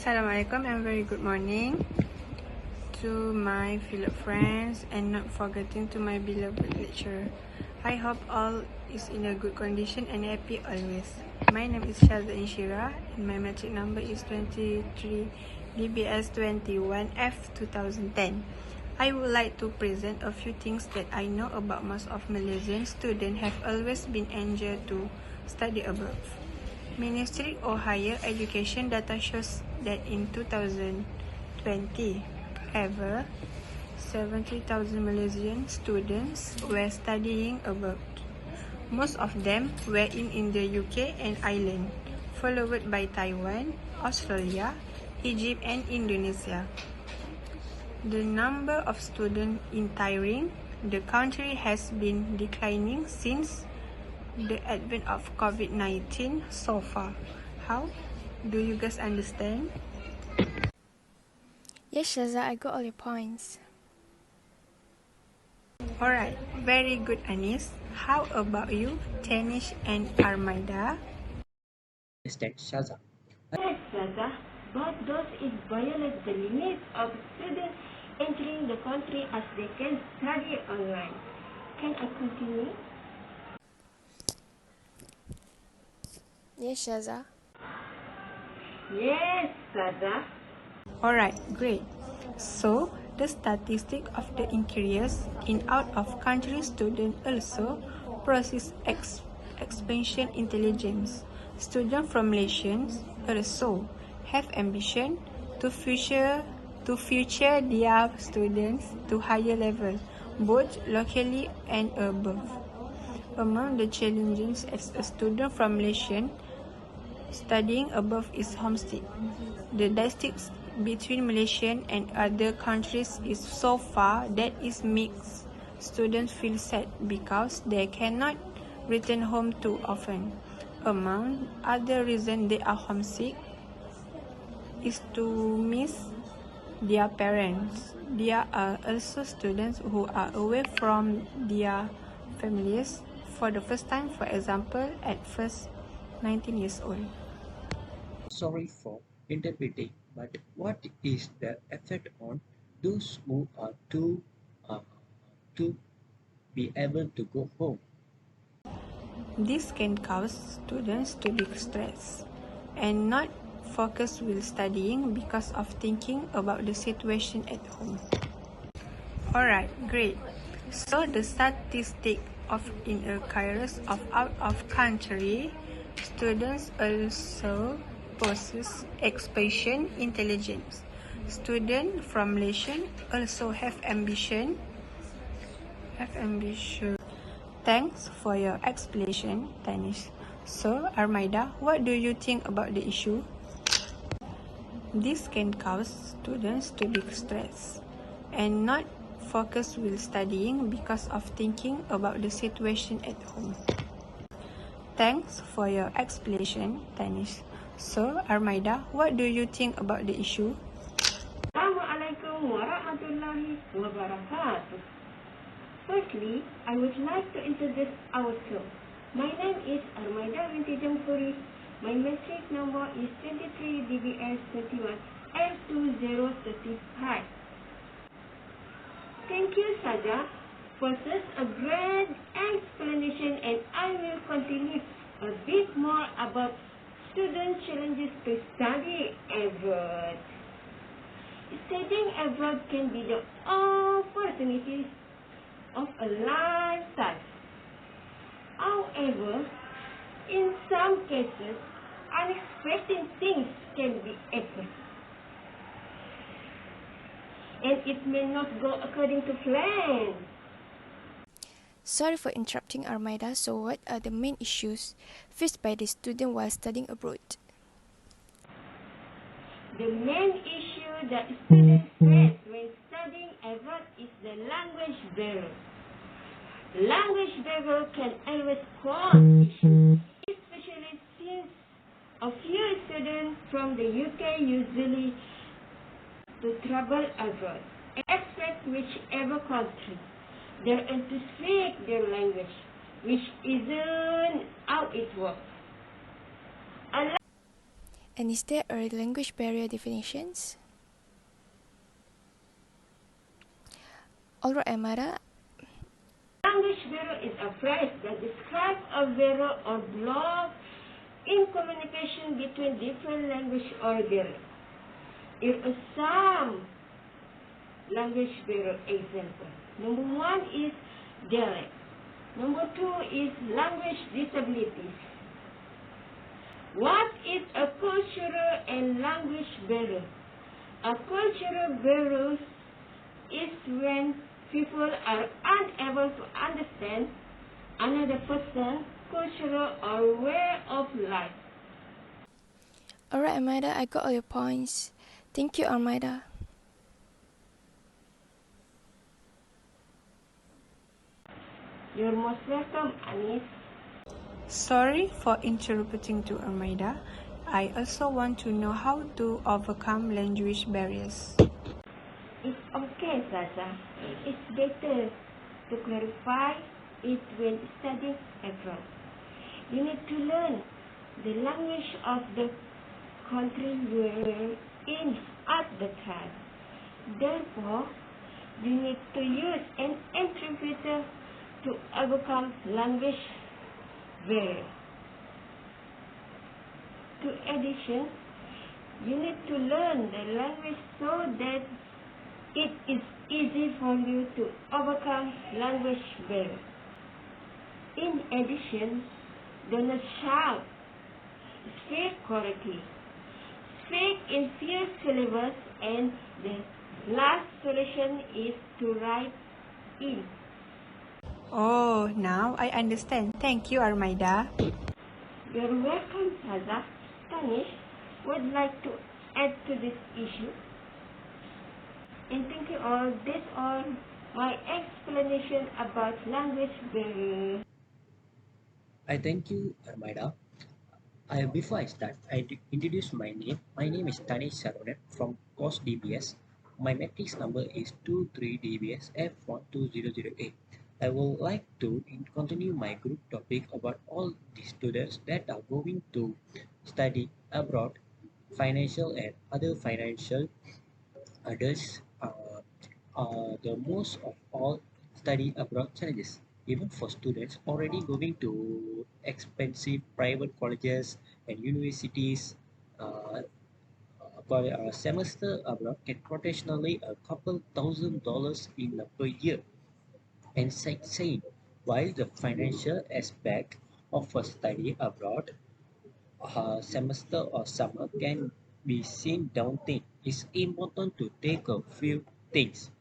Assalamualaikum and very good morning to my fellow friends and not forgetting to my beloved lecturer. I hope all is in a good condition and happy always. My name is Shazza Inshira and my metric number is 23 DBS 21F 2010. I would like to present a few things that I know about most of Malaysian students have always been eager to study abroad. Ministry of Higher Education data shows that in 2020, ever 70,000 Malaysian students were studying abroad. Most of them were in the UK and Ireland, followed by Taiwan, Australia, Egypt and Indonesia. The number of students entering the country has been declining since the advent of COVID-19 so far. How? Do you guys understand? Yes, Shaza, I got all your points. Alright, very good, Anis. How about you, Tanish and Armida? Understand, Shaza. Yes, Shaza, but those it violates the limits of students entering the country as they can study online. Can I continue? Yes, Shaza. Yes, Shaza. Alright, great. So, the statistic of the increase in out-of-country students also process expansion intelligence. Students from Malaysia also have ambition to future their students to higher level, both locally and above. Among the challenges as a student from Malaysia studying above is homesick. The distance between Malaysia and other countries is so far that it makes students feel sad because they cannot return home too often. Among other reasons they are homesick is to miss their parents. There are also students who are away from their families for the first time, for example, at first 19 years old. Sorry for interpreting, but what is the effect on those who are to be able to go home? This can cause students to be stressed and not focus while studying because of thinking about the situation at home. Alright, great. So the statistic of increase of out-of-country students also possess expansion intelligence. Students from Malaysia also have ambition. Thanks for your explanation, Tanish. So, Armida, what do you think about the issue? This can cause students to be stressed and not focus while studying because of thinking about the situation at home. Thanks for your explanation, Tanish. So, Armida, what do you think about the issue? Assalamualaikum warahmatullahi wabarakatuh. Firstly, I would like to introduce ourselves. My name is Armida binti Jamhuri. My metric number is 23 DBS 21 F2035. Thank you, Saja, for such a great explanation, and I will continue a bit more about student challenges to study abroad. Studying abroad can be the opportunity of a lifetime. However, in some cases, unexpected things can be happen, and it may not go according to plan. Sorry for interrupting, Armida. So what are the main issues faced by the student while studying abroad? The main issue that students face when studying abroad is the language barrier. Language barrier can always cause issues, especially since a few students from the UK usually to travel abroad, except whichever country they are to speak their language, which isn't how it works. And is there a language barrier definitions? Alright, Amara. Language barrier is a phrase that describes a barrier or block in communication between different language or barriers. Here are some language barrier examples. Number 1 is dialect. Number 2 is language disabilities. What is a cultural and language barrier? A cultural barrier is when people are unable to understand another person's cultural or way of life. Alright, Armida, I got all your points. Thank you, Armida. You're most welcome, Anis. Sorry for interrupting to Armida. I also want to know how to overcome language barriers. It's okay, Sasa. It's better to clarify it when studying abroad. You need to learn the language of the country you're in at the time. Therefore, you need to use an interpreter to overcome language barrier. To addition, you need to learn the language so that it is easy for you to overcome language barrier. In addition, do not shout. Speak correctly. Speak in few syllables, and the last solution is to write in. Oh, now I understand. Thank you, Armida. You're welcome, Saza. Tanish would like to add to this issue. And thank you all. That's all my explanation about language barrier. I thank you, Armida. Before I start, introduce my name. My name is Tanish Saronet from course DBS. My matrix number is 23DBS F12008. I would like to continue my group topic about all the students that are going to study abroad, financial and other financial others the most of all study abroad challenges. Even for students already going to expensive private colleges and universities, for a semester abroad can potentially a couple $1,000s in per year. And saying, while the financial aspect of a study abroad semester or summer can be seen daunting, it's important to take a few things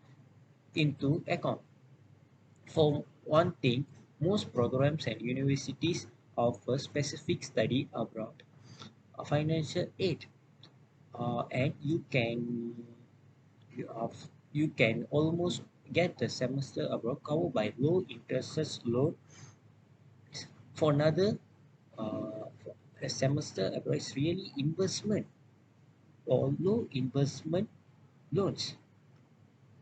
into account. For one thing, most programs and universities offer specific study abroad financial aid, and you can almost get the semester abroad covered by low interest loan. For another, a semester abroad is really investment or low investment loans.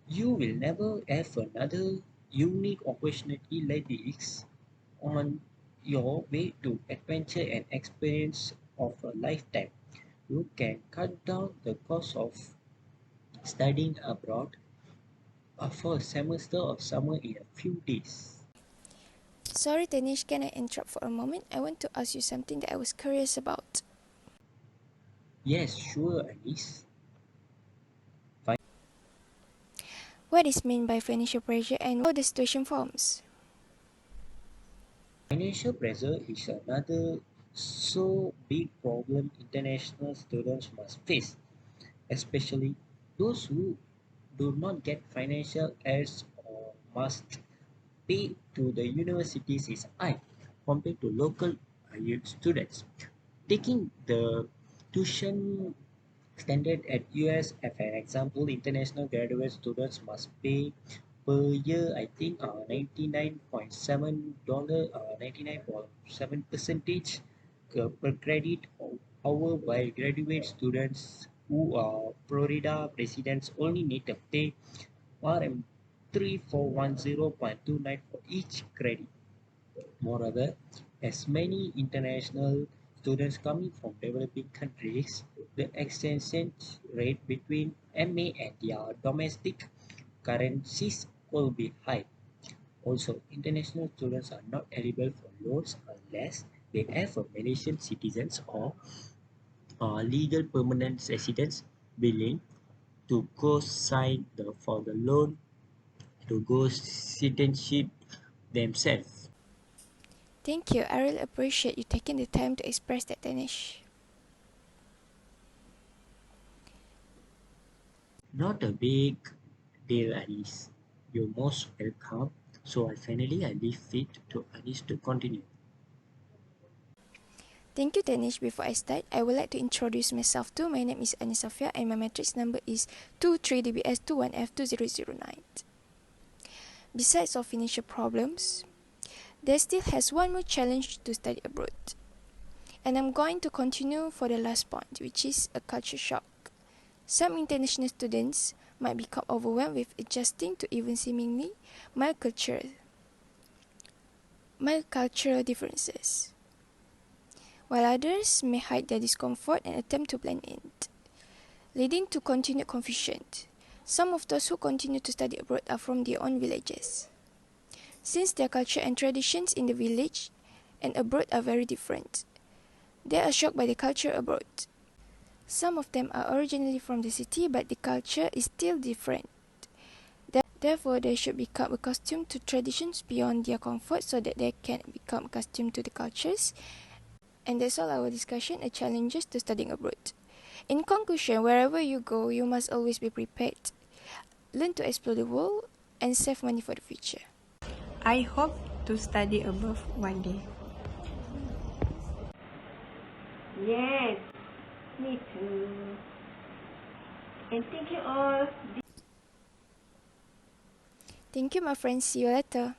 You will never have another unique opportunity like this on your way to adventure and experience of a lifetime. You can cut down the cost of studying abroad for a semester of summer in a few days. Sorry, Tanish, can I interrupt for a moment? I want to ask you something that I was curious about. Yes, sure, Anis. What is meant by financial pressure and how the situation forms? Financial pressure is another so big problem international students must face, especially those who do not get financial aids or must pay to the universities is high compared to local students. Taking the tuition standard at US as an example, international graduate students must pay per year, I think, $99.7, 99.7 percentage per credit hour, while graduate students who are Florida residents only need to pay RM 3410.29 for each credit. Moreover, as many international students coming from developing countries, the exchange rate between MA and their domestic currencies will be high. Also, international students are not eligible for loans unless they have a Malaysian citizens or legal permanent residents willing to co-sign for the loan to go citizenship themselves. Thank you. I really appreciate you taking the time to express that, Danish. Not a big deal, Alice. You're most welcome. So I leave it to Alice to continue. Thank you, Danish. Before I start, I would like to introduce myself too. My name is Anisafia and my matrix number is 23DBS21F2009. Besides of financial problems, there still has one more challenge to study abroad. And I'm going to continue for the last point, which is a culture shock. Some international students might become overwhelmed with adjusting to even seemingly mild cultural differences, while others may hide their discomfort and attempt to blend in, leading to continued confusion. Some of those who continue to study abroad are from their own villages, since their culture and traditions in the village and abroad are very different. They are shocked by the culture abroad. Some of them are originally from the city, but the culture is still different. Therefore, they should become accustomed to traditions beyond their comfort so that they can become accustomed to the cultures. And that's all our discussion and challenges to studying abroad. In conclusion, wherever you go, you must always be prepared. Learn to explore the world and save money for the future. I hope to study abroad one day. Yes, me too. And thank you all. Thank you, my friends. See you later.